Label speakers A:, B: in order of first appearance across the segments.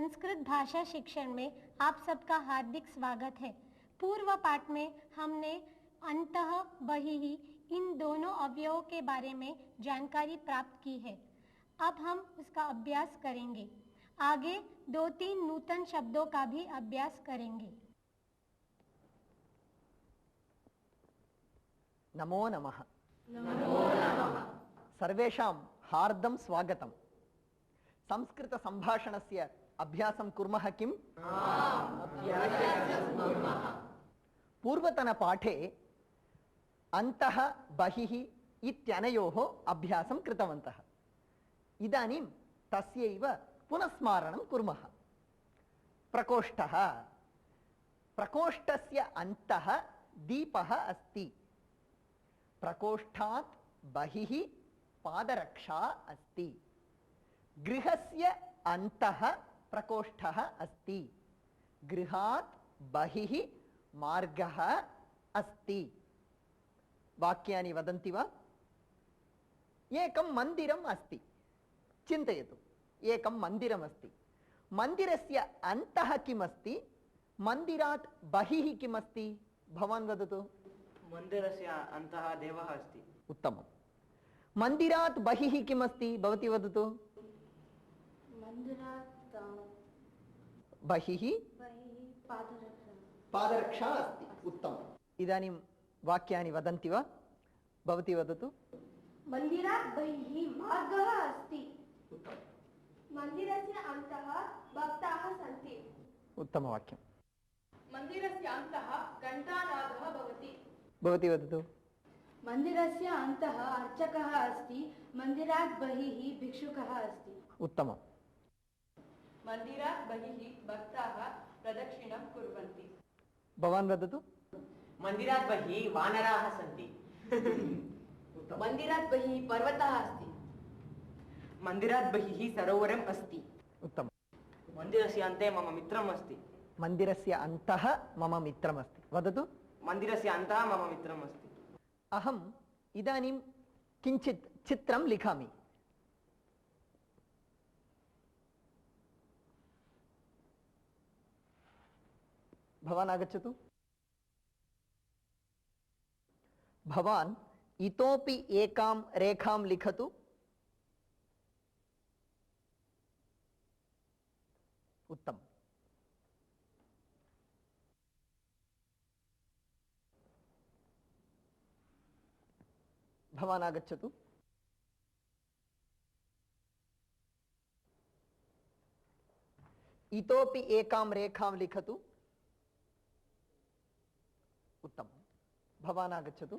A: संस्कृत भाषा शिक्षण में आप सबका हार्दिक स्वागत है। पूर्व पाठ में हमने अंतः बहिः इन दोनों अवयवों के बारे में जानकारी प्राप्त की है। अब हम उसका अभ्यास करेंगे। आगे 2-3 नूतन शब्दों का भी अभ्यास करेंगे।
B: नमो नमः।
C: नमो नमः।
B: सर्वेषां हार्दं स्वागतम्। संस्कृत संभाषणस्य अभ्यासं कुर्मः किम्? पूर्वतन पाठे अन्तः बहिः इत्यनयोः अभ्यासं कृतवन्तः। इदानीं तस्यैव पुनस्मारणं कुर्मः। प्रकोष्ठः, प्रकोष्ठस्य अन्तः दीपः अस्ति। प्रकोष्ठात् बहिः पादरक्षा अस्ति। गृहस्य अन्तः प्रकोष्ठः अस्ति। गृहात् बहिः मार्गः अस्ति। वाक्यानि वदन्ति वा? एकं मन्दिरम् अस्ति। चिन्तयतु, एकं मन्दिरम् अस्ति। मन्दिरस्य अन्तः किम् अस्ति? मन्दिरात् बहिः किम् अस्ति? भवान् वदतु।
C: मन्दिरस्य अन्तः देवः अस्ति।
B: उत्तमम्। मन्दिरात् बहिः किम् अस्ति? भवती वदतु।
D: मन्दिरात्
B: बहिः पादरक्षा अस्ति। उत्तमम्। इदानीं वाक्यानि वदन्ति वा? भवती वदतु।
D: मन्दिरात् बहिः मार्गः अस्ति।
B: उत्तमम्।
D: मन्दिरस्य अन्तः भक्ताः सन्ति।
B: उत्तमवाक्यम्।
D: मन्दिरस्य अन्तः घण्टानादः भवति।
B: भवती वदतु।
D: मन्दिरस्य अन्तः अर्चकः अस्ति। मन्दिरात् बहिः भिक्षुकः अस्ति।
B: उत्तमम्।
E: मन्दिरात् बहिः भक्ताः प्रदक्षिणं कुर्वन्ति।
B: भवान् वदतु।
C: मन्दिरात् बहिः वानराः सन्ति।
E: मन्दिरात् बहिः पर्वतः अस्ति।
C: मन्दिरात् बहिः सरोवरम् अस्ति।
B: उत्तमम्।
C: मन्दिरस्य अन्ते मम मित्रम् अस्ति।
B: मन्दिरस्य अन्तः मम मित्रम् अस्ति। वदतु।
C: मन्दिरस्य अन्तः मम मित्रम् अस्ति।
B: अहम् इदानीं किञ्चित् चित्रं लिखामि। भवान् आगच्छतु। भवान् इतोपि एकां रेखां लिखतु। उत्तमम्। भवान् आगच्छतु। इतोपि एकां रेखां लिखतु। उत्तमम्। भवान् आगच्छतु।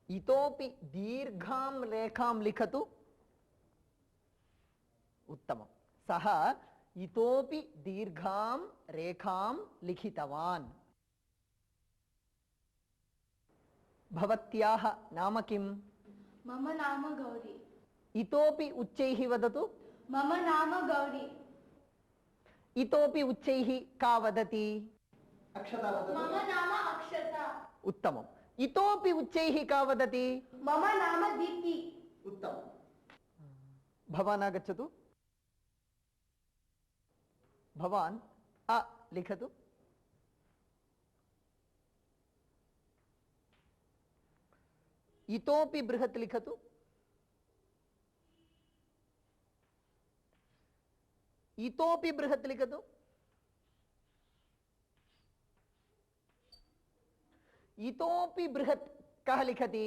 B: इतोपि दीर्घां रेखां लिखतु। उत्तमम्। सः इतोपि दीर्घां रेखां लिखितवान्। भवत्याः नाम किम्?
D: मम नाम गौरी।
B: इतोपि उच्चैः वदतु।
D: मम नाम गौरी।
B: इतोपि उच्चैः का वदति? अक्षता वदतु।
D: मम नाम अक्षता।
B: उत्तमम्। इतोपि उच्चैः का वदति?
D: मम नाम दीप्ति।
B: उत्तमम्। भवान् आगच्छतु। भवान् अ लिखतु। इतोपि बृहत् लिखतु। इतोपि बृहत् लिखतु। इतोपि बृहत् कः लिखति?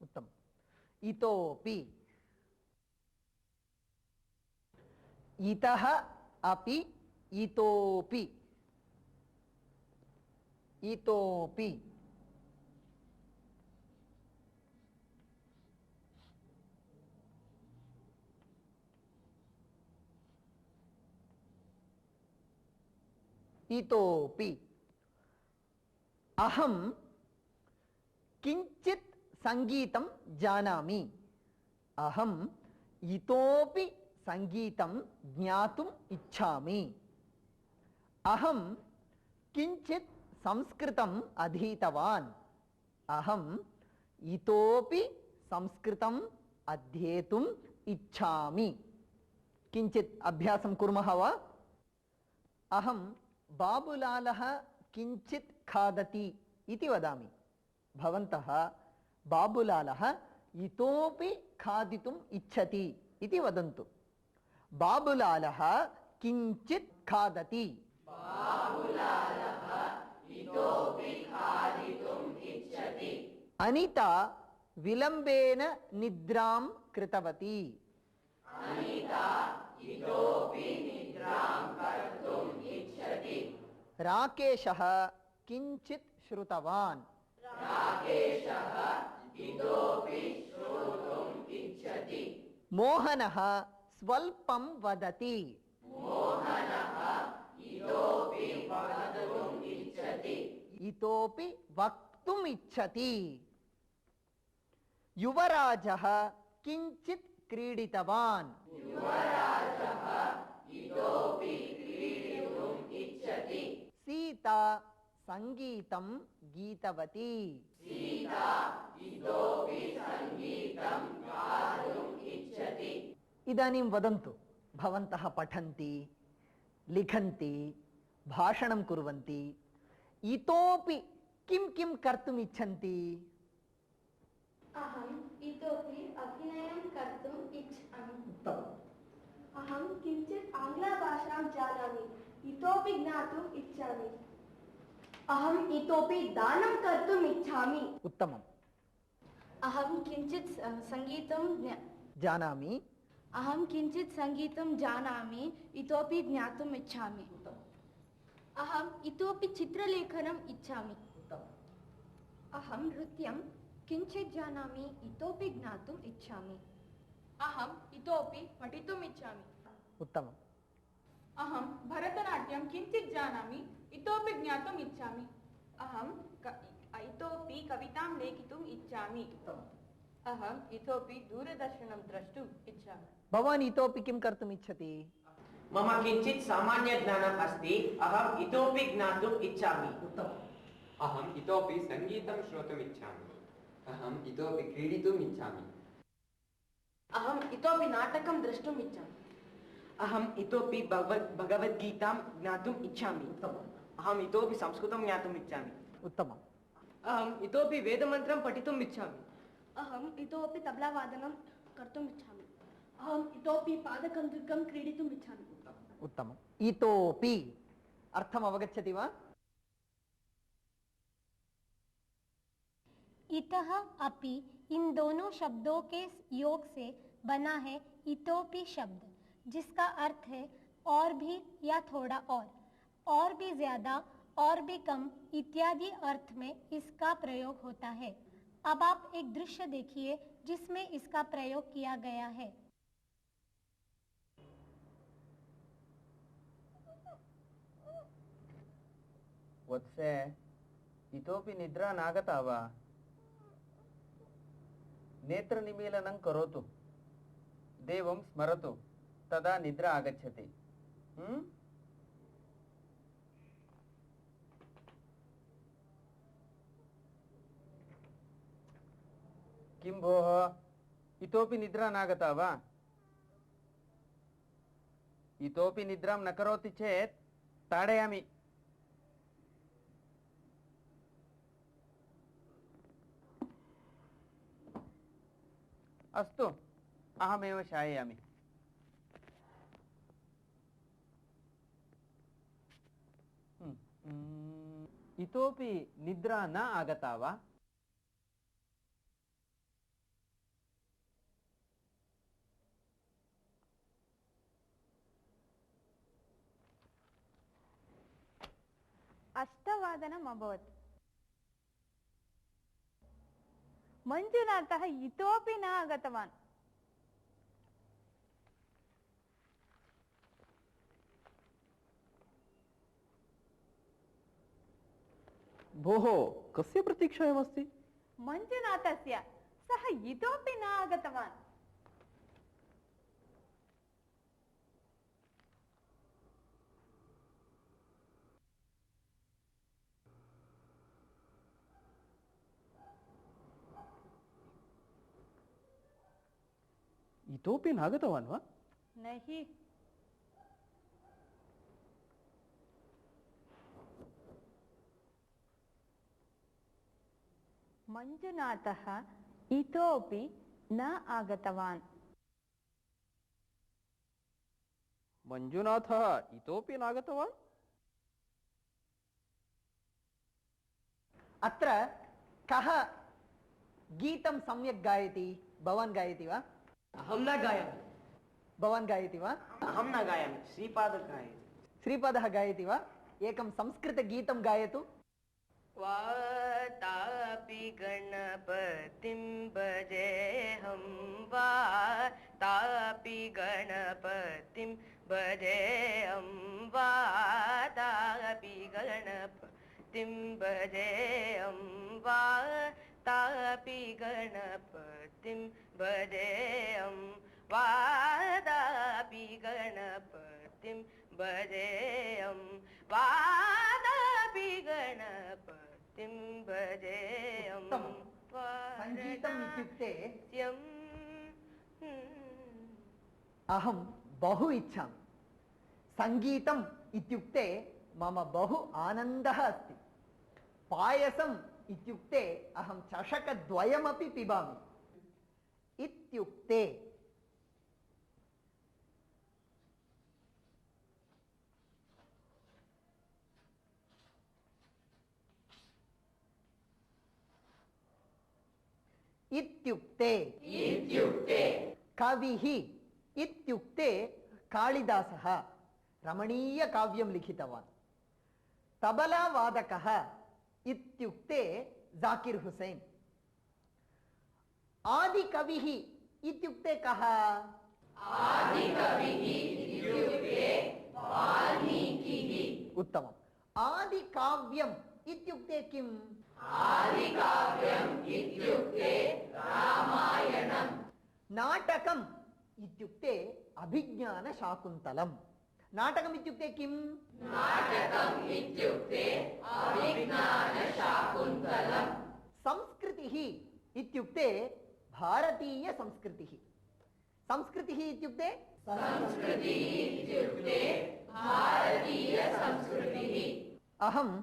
B: उत्तम। इतोपि, इतः अपि, इतोपि, इतोपि, इतोपि। अहं किञ्चित् संगीतं जानामि। अहं इतोपि संगीतं ज्ञातुम् इच्छामि। अहं किञ्चित् संस्कृतम् अधीतवान्। अहम् इतोपि संस्कृतम् अध्येतुम् इच्छामि। किञ्चित् अभ्यासं कुर्मः वा? अहं बाबुलालः किञ्चित् खादति इति वदामि। भवन्तः बाबुलालः इतोपि खादितुम् इच्छति इति वदन्तु। बाबुलालः किञ्चित् खादति। अनिता विलम्बेन निद्रां कृतवती। राकेशः किञ्चित् श्रुतवान्। मोहनः स्वल्पं वदति। इतोपि वक्तुम् इच्छति। युवराजः किञ्चित् क्रीडितवान्। सीता संगीतं गीतवती। इदानीं वदन्तु, भवन्तः पठन्ति, लिखन्ति, भाषणं कुर्वन्ति, इतोपि किं किं कर्तुम् इच्छन्ति?
D: अहम् इतोपि अभिनयं कर्तुम् इच्छामि। अहं किञ्चित् आङ्ग्लभाषां जानामि, इतोपि ज्ञातुम् इच्छामि। अहम् इतोपि दानं कर्तुम् इच्छामि।
B: उत्तमम्।
D: अहं किञ्चित् सङ्गीतं
B: जानामि।
D: अहं किञ्चित् सङ्गीतं जानामि, इतोपि ज्ञातुम् इच्छामि। अहम् इतोपि चित्रलेखनम् इच्छामि। अहं नृत्यं किञ्चित् जानामि, इतोपि ज्ञातुम् इच्छामि।
E: अहम् इतोपि पठितुम् इच्छामि।
B: उत्तमम्।
E: अहं भरतनाट्यं किञ्चित् जानामि, इतोपि ज्ञातुम् इच्छामि। अहं इतोपि कवितां लेखितुम् इच्छामि। अहम् इतोपि दूरदर्शनं द्रष्टुम् इच्छामि।
B: भवान् इतोपि किं कर्तुम् इच्छति?
C: मम किञ्चित् सामान्यज्ञानम् अस्ति। अहम् इतोपि ज्ञातुम् इच्छामि।
F: अहम् इतोपि सङ्गीतं श्रोतुम् इच्छामि। अहम् इतोपि क्रीडितुम् इच्छामि।
E: अहम् इतोपि नाटकं द्रष्टुम् इच्छामि।
C: अहम् इतोपि भगवद्गीतां ज्ञातुम् इच्छामि। अहम् इतोपि संस्कृतं ज्ञातुम् इच्छामि।
B: उत्तमम्।
C: अहम् इतोपि वेदमन्त्रं पठितुम् इच्छामि।
D: अहम् इतोपि तबलावादनं कर्तुम् इच्छामि। अहम् इतोपि पादकन्दुकं क्रीडितुम् इच्छामि।
B: उत्तमम्। इतोपि अर्थम् अवगच्छति वा?
A: इतः अपि इन दोनों शब्दों के योग से बना है इतोपि शब्द, जिसका अर्थ है और भी या थोड़ा और भी ज्यादा, और भी कम इत्यादि अर्थ में इसका प्रयोग होता है। अब आप एक दृश्य देखिए जिसमें इसका प्रयोग किया गया है।
G: वत्से, इतोपि निद्रा नागता वा? नेत्रनिमीलनं करोतु, देवं स्मरतु, तदा निद्रा आगच्छति। किं भोः, इतोपि निद्रा नागता वा? इतोपि निद्रां न करोति चेत् ताडयामि। अस्तु, अहमेव शाययामि। इतोपि निद्रा न आगता वा?
H: अष्टवादनम् अभवत्। मञ्जुनाथः इतोपि न आगतवान्।
G: भोः, कस्य प्रतीक्षायामस्ति?
H: मञ्जुनाथस्य। सः इतोपि न आगतवान्।
G: इतोपि नागतवान् वा?
H: नहि। मञ्जुनाथः इतोपि न आगतवान्।
G: मञ्जुनाथः इतोपि नागतवान्?
B: अत्र कः गीतं सम्यक् गायति? भवान् गायति वा?
C: अहं न गायामि।
B: भवान् गायति वा?
C: अहं न गायामि, श्रीपादः गायति।
B: श्रीपादः गायति वा? एकं संस्कृतगीतं गायतु।
E: वातापि गणपतिं भजेऽहं वातापि गणपतिं भजेऽहं वातापि गणपतिं भजेऽहं वातापि गणपतिं भजेऽहं वातापि गणपतिं भजेऽहं वातापि गणपतिं भजेऽहं
B: सङ्गीतम् इत्युक्ते
E: वारणास्यं
B: अहं बहु इच्छामि। सङ्गीतम् इत्युक्ते मम बहु आनन्दः अस्ति। पायसम् इत्युक्ते अहं चषकद्वयमपि पिबामि। इत्युक्ते इत्युक्ते कविः इत्युक्ते कालिदासः रमणीयकाव्यं लिखितवान्। तबलावादकः इत्युक्ते जाकिर हुसैन। आदिकविः इत्युक्ते कः? उत्तमम्। आदिकाव्यम् इत्युक्ते किम्? नाटकम् इत्युक्ते अभिज्ञानशाकुन्तलम्। नाटकम् इत्युक्ते किम्? संस्कृतिः इत्युक्ते भारतीयसंस्कृतिः। संस्कृतिः इत्युक्ते अहम्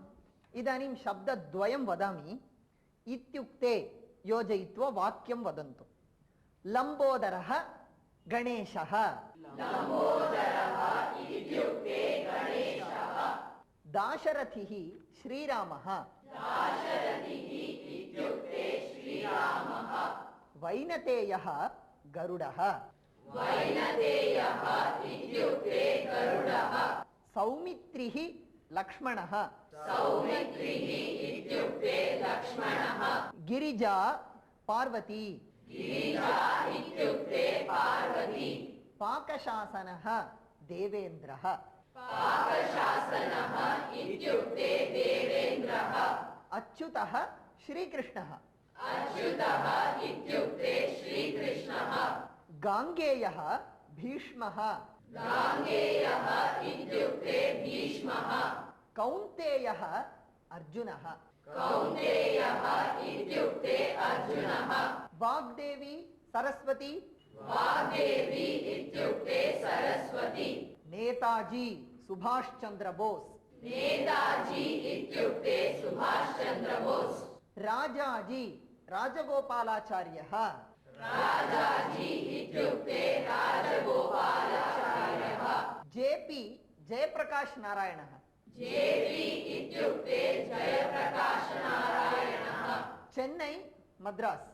B: इदानीं शब्दद्वयं वदामि। इत्युक्ते योजयित्वा वाक्यं वदन्तु। लम्बोदरः गणेशः। दाशरथिः श्रीरामः। वैनतेयः गरुडः। सौमित्रिः लक्ष्मणः। गिरिजा पार्वती। पाकशासनः देवेन्द्रः। अच्युतः श्रीकृष्णः। गाङ्गेयः भीष्मः। कौन्तेयः अर्जुनः। वाग्देवी सरस्वती। नेताजी सुभाष चंद्र बोस। राजाजी राजगोपालाचार्यः। जेपी जयप्रकाश नारायणः। चेन्नई मद्रास।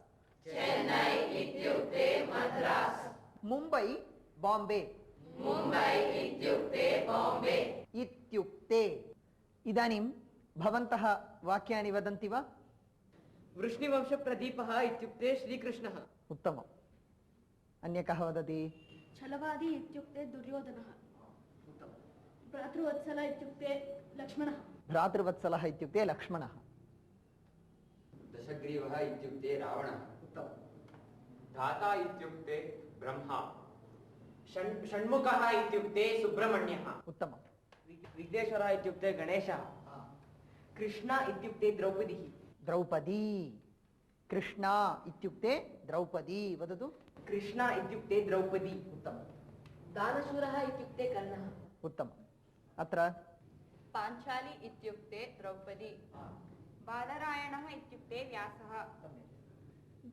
B: मुंबई बॉम्बे। इत्युक्ते इदानीं भवन्तः वाक्यानि वदन्ति वा?
C: वृष्णिवंशप्रदीपः इत्युक्ते श्रीकृष्णः।
B: उत्तमम्। अन्य कः वदति?
D: छलवादी इत्युक्ते दुर्योधनः। भ्रातृवत्सलः इत्युक्ते लक्ष्मणः।
B: भ्रातृवत्सलः इत्युक्ते लक्ष्मणः।
F: दशग्रीवः इत्युक्ते रावणः। धाता इत्युक्ते ब्रह्मा।
C: षण्मुखः इत्युक्ते सुब्रह्मण्यः।
B: उत्तमम्।
C: विघ्नेश्वरः इत्युक्ते गणेशः। कृष्ण इत्युक्ते द्रौपदी।
B: द्रौपदी। कृष्णा इत्युक्ते द्रौपदी वदतु
C: कृष्णा इत्युक्ते द्रौपदी
B: उत्तमं
D: दानशूरः इत्युक्ते कर्णः
B: उत्तमम् अत्र
H: पाञ्चाली इत्युक्ते द्रौपदी बादरायणः इत्युक्ते व्यासः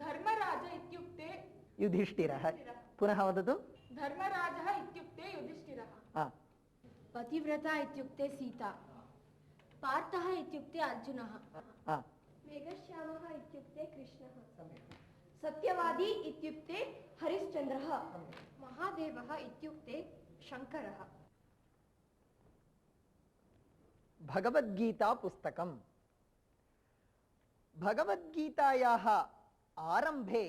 D: धर्मराज इत्युक्ते
B: युधिष्ठिरः पुनः वदतु
D: धर्मराजः इत्युक्ते युधिष्ठिरः
B: हा
D: पतिव्रता इत्युक्ते सीता पार्थः इत्युक्ते अर्जुनः
B: हा
D: मेघश्यामः इत्युक्ते कृष्णः सत्यवादी इत्युक्ते हरिश्चन्द्रः महादेवः इत्युक्ते शङ्करः
B: भगवद्गीता पुस्तकम् भगवद्गीतायाः आरम्भे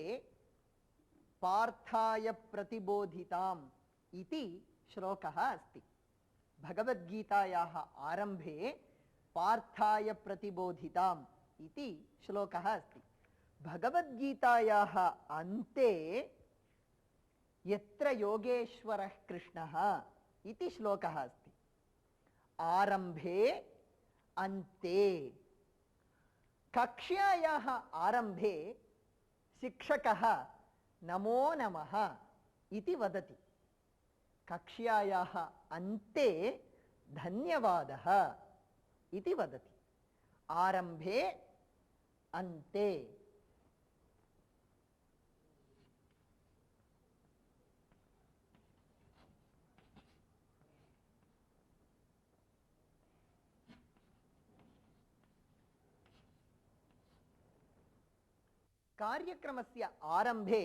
B: पार्थाय प्रतिबोधिताम् इति श्लोकः अस्ति भगवद्गीतायाः आरम्भे पार्थाय प्रतिबोधिताम् इति श्लोकः अस्ति भगवद्गीतायाः अन्ते यत्र योगेश्वरः कृष्णः इति श्लोकः अस्ति आरम्भे अन्ते कक्ष्यायाः आरम्भे शिक्षकः नमो नमः इति वदति कक्ष्यायाः अन्ते धन्यवादः इति वदति आरम्भे अन्ते कार्यक्रमस्य आरम्भे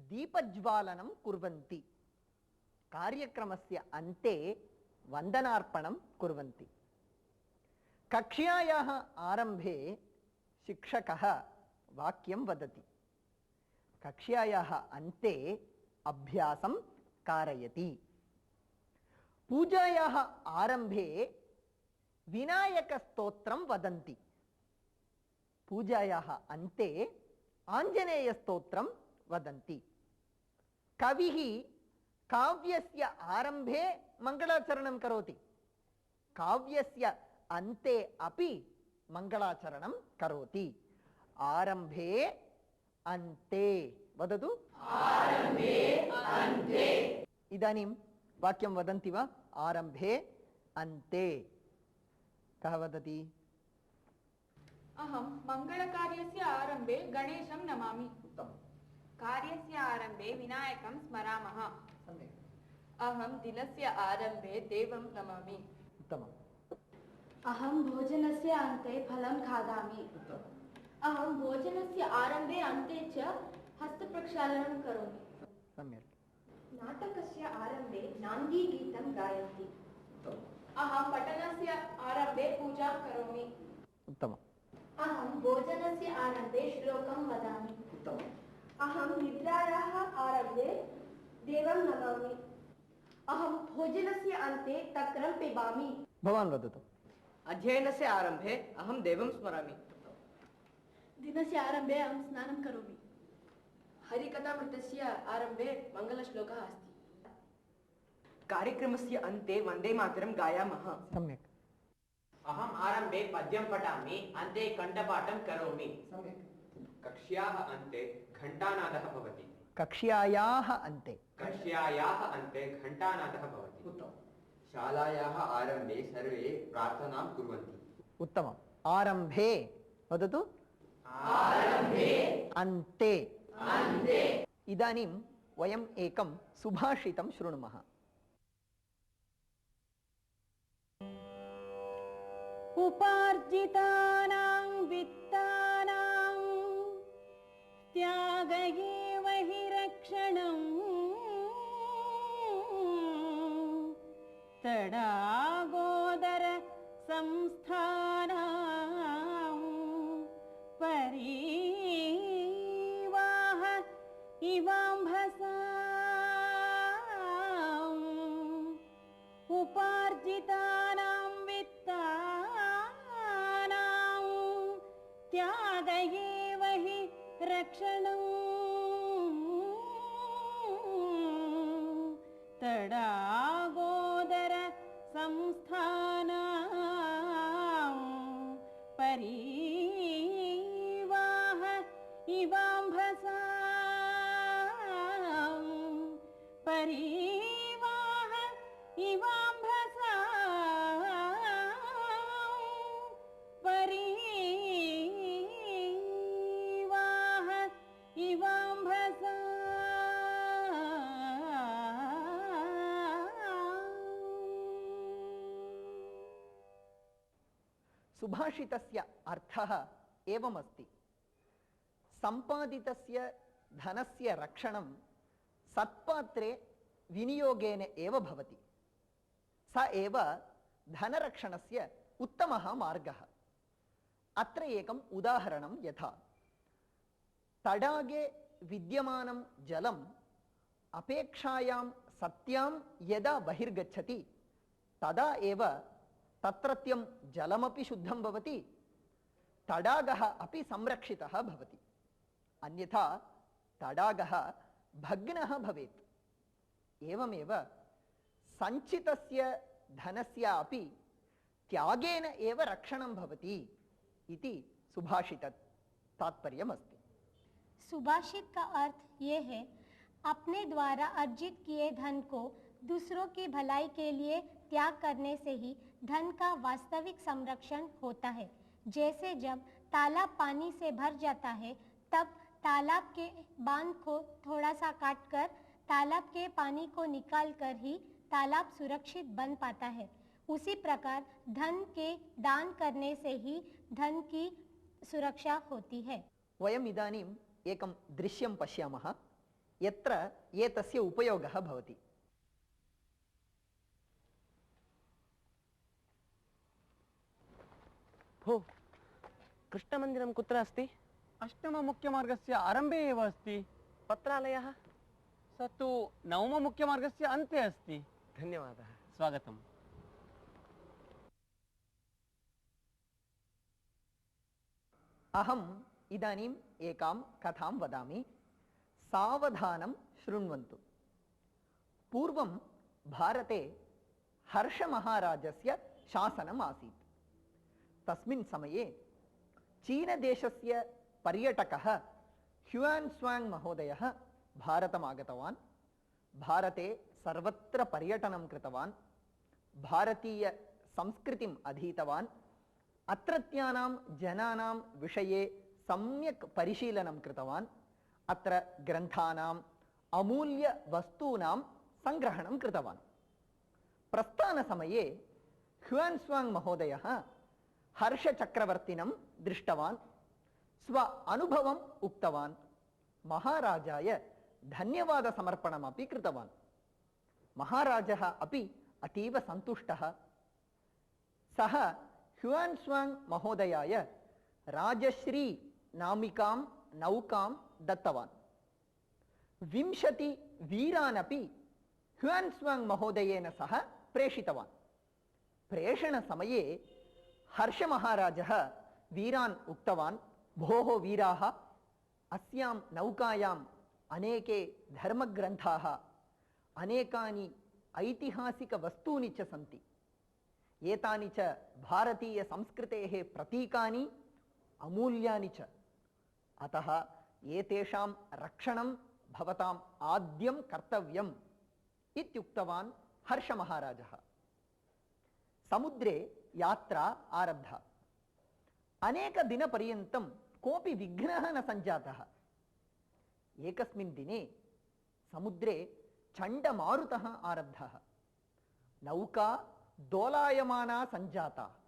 B: दीपज्वालनं कुर्वन्ति कार्यक्रमस्य अन्ते वन्दनार्पणं कुर्वन्ति कक्ष्यायाः आरम्भे शिक्षकः वाक्यं वदति कक्ष्यायाः अन्ते अभ्यासं कारयति पूजायाः आरम्भे विनायकस्तोत्रं वदन्ति पूजायाः अन्ते आञ्जनेयस्तोत्रं वदन्ति कविः काव्यस्य आरम्भे मङ्गलाचरणं करोति काव्यस्य अन्ते अपि मङ्गलाचरणं करोति आरम्भे अन्ते वदतु आरम्भे अन्ते इदानीं वाक्यं वदन्ति वा आरम्भे अन्ते कः वदति
H: अहं मङ्गलकार्यस्य आरम्भे गणेशं नमामि
B: उत्तमं
H: कार्यस्य आरम्भे विनायकं स्मरामः
B: सम्यक्
H: अहं दिनस्य आरम्भे देवं नमामि
B: उत्तमम्
D: अहं भोजनस्य अन्ते फलं खादामि अहं भोजनस्य आरम्भे अन्ते च हस्तप्रक्षालनं करोमि
B: सम्यक्
D: नाटकस्य आरम्भे नान्दीगीतं गायन्ति अहं पठनस्य आरम्भे पूजां करोमि
B: उत्तमम्
D: अहं भोजनस्य आरम्भे श्लोकं वदामि
B: उत्तमम्
D: अहं निद्रायाः आरम्भे देवं नमामि अहं भोजनस्य अन्ते तक्रं पिबामि
B: भवान् वदतु
C: अध्ययनस्य आरम्भे अहं देवं स्मरामि
D: दिनस्य आरम्भे अहं स्नानं करोमि हरिकथामृतस्य आरम्भे मङ्गलश्लोकः अस्ति
C: कार्यक्रमस्य अन्ते वन्दे मातरं गायामः
B: सम्यक्
I: अहम् आरम्भे पद्यं पठामि अन्ते कण्ठपाठं करोमि
B: सम्यक्
F: कक्ष्याः अन्ते घण्टानादः भवति
B: कक्ष्यायाः अन्ते
F: घण्टानादः भवति
B: उत्तमम्
F: शालायाः आरम्भे सर्वे प्रार्थनां कुर्वन्ति
B: उत्तमम् आरम्भे वदतु अन्ते इदानीं वयम् एकं सुभाषितं शृणुमः
H: उपार्जितानां वित्तानां त्याग एव हि रक्षणम् तडागोदर संस्थानां परीवाह इवाम्भसाम् उपार्जितानां वित्तानां त्याग एव हि रक्षणम् तडागोदर संस्थानां परीवाह
B: सुभाषितस्य अर्थः एवमस्ति। सम्पादितस्य धनस्य रक्षणं सत्पात्रे विनियोगेन एव भवति। स एव धनरक्षणस्य उत्तमः मार्गः। अत्र एकम् उदाहरणं यथा तडागे विद्यमानं जलम् अपेक्षायां सत्यां यदा बहिर्गच्छति तदा एव तत्रत्यं जलमपि शुद्धं भवति, तडागः अपि संरक्षितः भवति। अन्यथा तडागः भग्नः भवेत्। एवमेव सञ्चितस्य धनस्य अपि त्यागेन एव रक्षणं भवति इति सुभाषितत् तात्पर्यमस्ति।
A: सुभाषित का अर्थ ये है, अपने द्वारा अर्जित किए धन को दूसरों की भलाई के लिए त्याग करने से ही धन का वास्तविक संरक्षण होता है। जैसे जब तालाब पानी से भर जाता है तब तालाब के बांध को थोड़ा सा काटकर तालाब के पानी को निकालकर ही तालाब सुरक्षित बन पाता है। उसी प्रकार धन के दान करने से ही धन की सुरक्षा होती है।
B: वयम् इदानीम् एकं दृश्यं पश्यामः यत्र एतस्य उपयोगः भवति।
J: भो, कृष्णमन्दिरं कुत्र अस्ति?
G: अष्टममुख्यमार्गस्य आरम्भे एव अस्ति।
J: पत्रालयः?
G: स तु नवममुख्यमार्गस्य अन्ते अस्ति।
J: धन्यवादः।
G: स्वागतम्।
B: अहम् इदानीम् एकां कथां वदामि। सावधानं शृण्वन्तु। पूर्वं भारते हर्षमहाराजस्य शासनम् आसीत्। तस्मिन् समये चीनदेशस्य पर्यटकः ह्युआन् स्वाङ्ग् महोदयः भारतम् आगतवान्। भारते सर्वत्र पर्यटनं कृतवान्। भारतीय संस्कृतिम् अधीतवान्। अत्रत्यानां जनानां विषये सम्यक् परिशीलनं कृतवान्। अत्र ग्रन्थानाम् अमूल्यवस्तूनां सङ्ग्रहणं कृतवान्। प्रस्थानसमये ह्युआन् स्वाङ्ग् महोदयः हर्षचक्रवर्तिनं दृष्टवान्। स्व अनुभवम् उक्तवान्। महाराजाय धन्यवादसमर्पणमपि कृतवान्। महाराजः अपि अतीव सन्तुष्टः। सः ह्युआन् स्वाङ्ग् महोदयाय राजश्री नामिकां नौकां दत्तवान्। 20 वीरानपि ह्युआन् स्वाङ्ग् महोदयेन सह प्रेषितवान्। प्रेषणसमये हर्षमहाराजः वीरान् उक्तवान्, भोः वीराः, अस्यां नौकायाम् अनेके धर्मग्रन्थाः, अनेकानि ऐतिहासिकवस्तूनि च सन्ति। एतानि च भारतीयसंस्कृतेः प्रतीकानि, अमूल्यानि च। अतः एतेषां रक्षणं भवताम् आद्यं कर्तव्यम् इत्युक्तवान् हर्षमहाराजः। समुद्रे यात्रा आरब्धा। अनेकदिनपर्यन्तं कोऽपि विघ्नः न सञ्जातः। एकस्मिन् दिने समुद्रे चण्डमारुतः आरब्धः। नौका दोलायमाना सञ्जाता।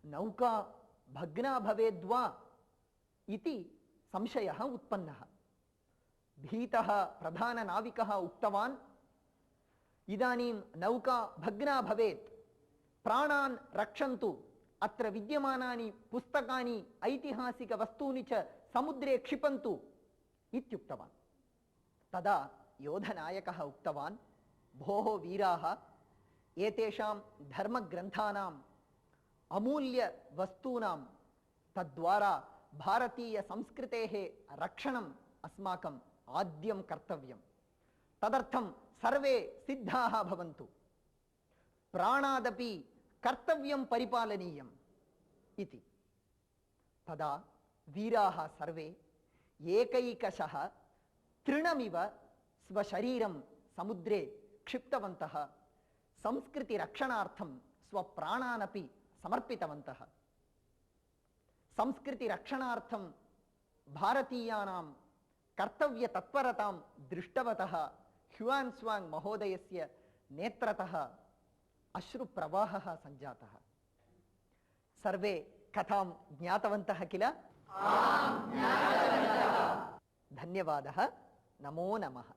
B: नौका भग्ना भवेद्वा इति संशयः उत्पन्नः। भीतः प्रधाननाविकः उक्तवान्, इदानीं नौका भग्ना भवेत्, प्राणान् रक्षन्तु, अत्र विद्यमानानि पुस्तकानि, ऐतिहासिकवस्तूनि च समुद्रे क्षिपन्तु इत्युक्तवान्। तदा योधनायकः उक्तवान्, भोः वीराः, एतेषां धर्मग्रन्थानाम्, अमूल्यवस्तूनां, तद्वारा भारतीयसंस्कृतेः रक्षणम् अस्माकम् आद्यं कर्तव्यं। तदर्थं सर्वे सिद्धाः भवन्तु। प्राणादपि कर्तव्यं परिपालनीयम् इति। तदा वीराः सर्वे एकैकशः तृणमिव स्वशरीरं समुद्रे क्षिप्तवन्तः। संस्कृतिरक्षणार्थं स्वप्राणानपि समर्पितवन्तः। संस्कृतिरक्षणार्थं भारतीयानां कर्तव्यतत्परतां दृष्टवतः ह्युआन् स्वाङ्ग् महोदयस्य नेत्रतः अश्रुप्रवाहः सञ्जातः। सर्वे कथां ज्ञातवन्तः किल? धन्यवादः। नमो नमः।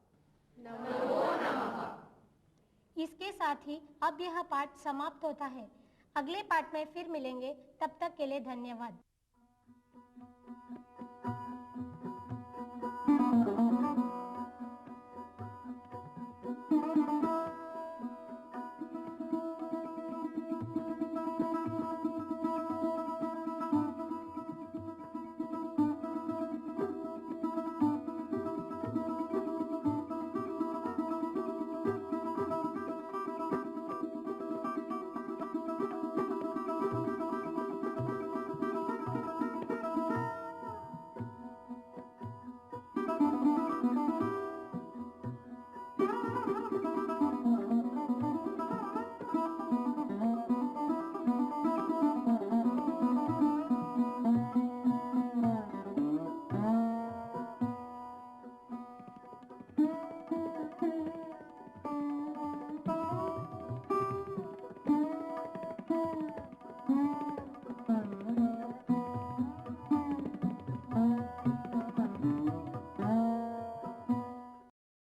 A: इसके साथ ही अब यह पाठ समाप्त होता है। अगले पाठ में फिर मिलेंगे, तब तक के लिए धन्यवाद।